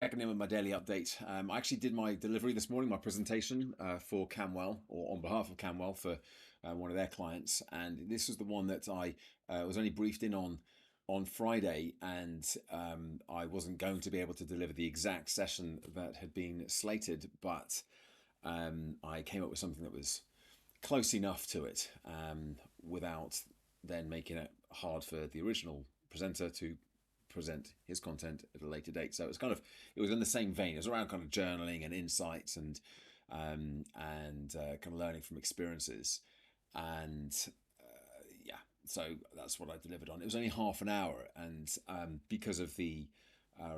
Checking in with my daily update. I actually did my delivery this morning, my presentation for Camwell, or on behalf of Camwell for one of their clients, and this was the one that I was only briefed in on Friday, and I wasn't going to be able to deliver the exact session that had been slated, but I came up with something that was close enough to it without then making it hard for the original presenter to present his content at a later date. So it was in the same vein. It was around kind of journaling and insights and kind of learning from experiences. And yeah, so that's what I delivered on. It was only half an hour, and because of the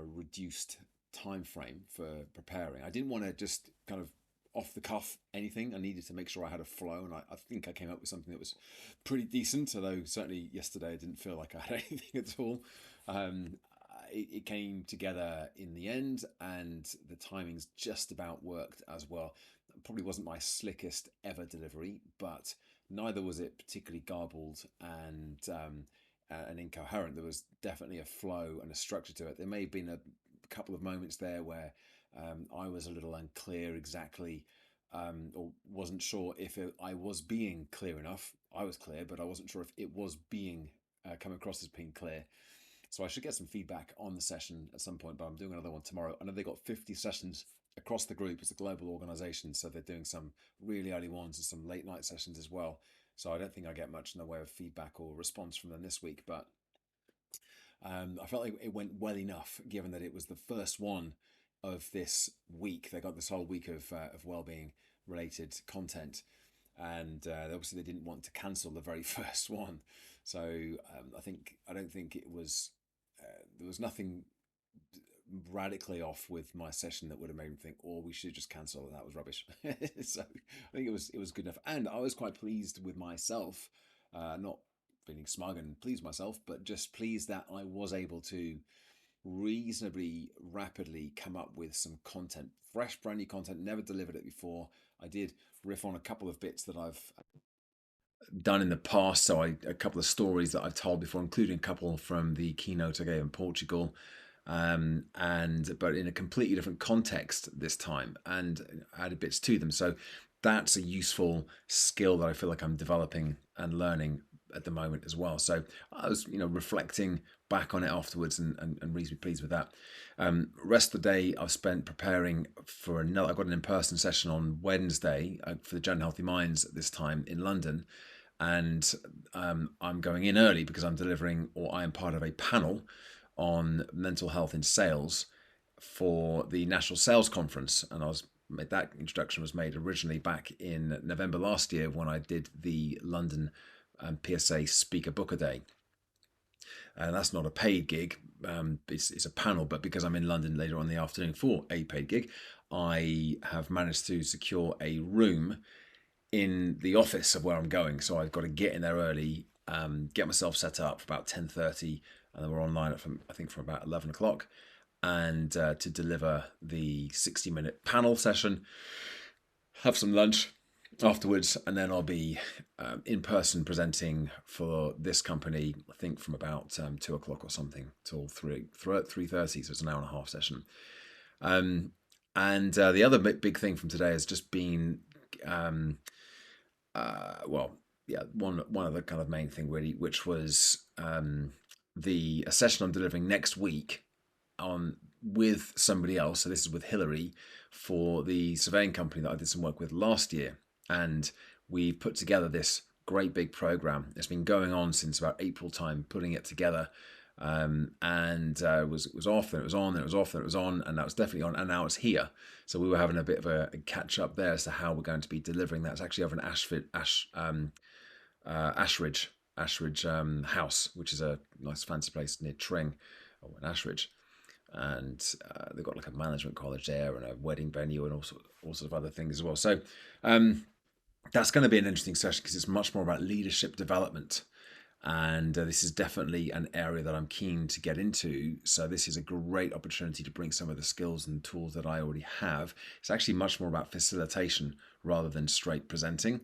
reduced time frame for preparing, I didn't want to just kind of off the cuff anything. I needed to make sure I had a flow, and I think I came up with something that was pretty decent. Although certainly yesterday I didn't feel like I had anything at all. Um, it came together in the end, and the timings just about worked as well. It probably wasn't my slickest ever delivery, but neither was it particularly garbled and incoherent. There was definitely a flow and a structure to it. There may have been a couple of moments there where I was a little unclear exactly, or wasn't sure if I was being clear enough. I was clear, but I wasn't sure if it was being come across as being clear. So I should get some feedback on the session at some point, but I'm doing another one tomorrow. I know they got 50 sessions across the group. It's a global organization, so they're doing some really early ones and some late night sessions as well. So I don't think I get much in the way of feedback or response from them this week, but I felt like it went well enough, given that it was the first one of this week. They got this whole week of well-being related content, and obviously they didn't want to cancel the very first one. So I don't think it was there was nothing radically off with my session that would have made me think, "Oh, we should just cancel," and that was rubbish. So I think it was good enough, and I was quite pleased with myself, not feeling smug and pleased myself, but just pleased that I was able to reasonably rapidly come up with some content, fresh, brand new content, never delivered it before. I did riff on a couple of bits that I've done in the past. So a couple of stories that I've told before, including a couple from the keynote I gave in Portugal, and but in a completely different context this time, and added bits to them. So that's a useful skill that I feel like I'm developing and learning at the moment as well. So I was, reflecting back on it afterwards and reasonably pleased with that. Rest of the day I've spent preparing for another. I've got an in-person session on Wednesday for the General Healthy Minds this time in London, and I'm going in early because I'm delivering, or I am part of a panel on mental health in sales for the National Sales Conference, and that introduction was made originally back in November last year when I did the London PSA Speaker Booker Day. And that's not a paid gig, it's a panel, but because I'm in London later on in the afternoon for a paid gig, I have managed to secure a room in the office of where I'm going. So I've got to get in there early, get myself set up for about 10:30, and then we're online from about 11 o'clock, and to deliver the 60-minute panel session, have some lunch afterwards, and then I'll be in person presenting for this company. I think from about 2 o'clock or something till 3:30. So it's an hour and a half session. And the other big thing from today has just been, one other kind of main thing really, which was the a session I'm delivering next week on with somebody else. So this is with Hillary for the surveying company that I did some work with last year, and we put together this great big program. It's been going on since about April time, putting it together. It was off, then it was on, then it was off, then it was on, and that was definitely on, and now it's here. So we were having a bit of a catch up there as to how we're going to be delivering that. It's actually over in Ashridge House, which is a nice fancy place near Tring, or in Ashridge, and they've got like a management college there and a wedding venue and all sorts of other things as well. So that's going to be an interesting session because it's much more about leadership development. And this is definitely an area that I'm keen to get into. So this is a great opportunity to bring some of the skills and tools that I already have. It's actually much more about facilitation rather than straight presenting,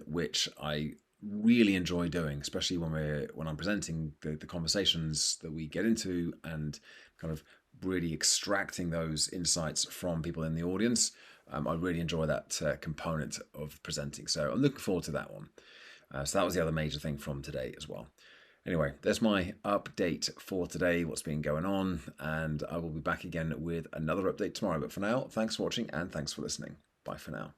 which I really enjoy doing, especially when I'm presenting the conversations that we get into and kind of really extracting those insights from people in the audience. I really enjoy that component of presenting. So I'm looking forward to that one. So that was the other major thing from today as well. Anyway, there's my update for today, what's been going on, and I will be back again with another update tomorrow. But for now, thanks for watching and thanks for listening. Bye for now.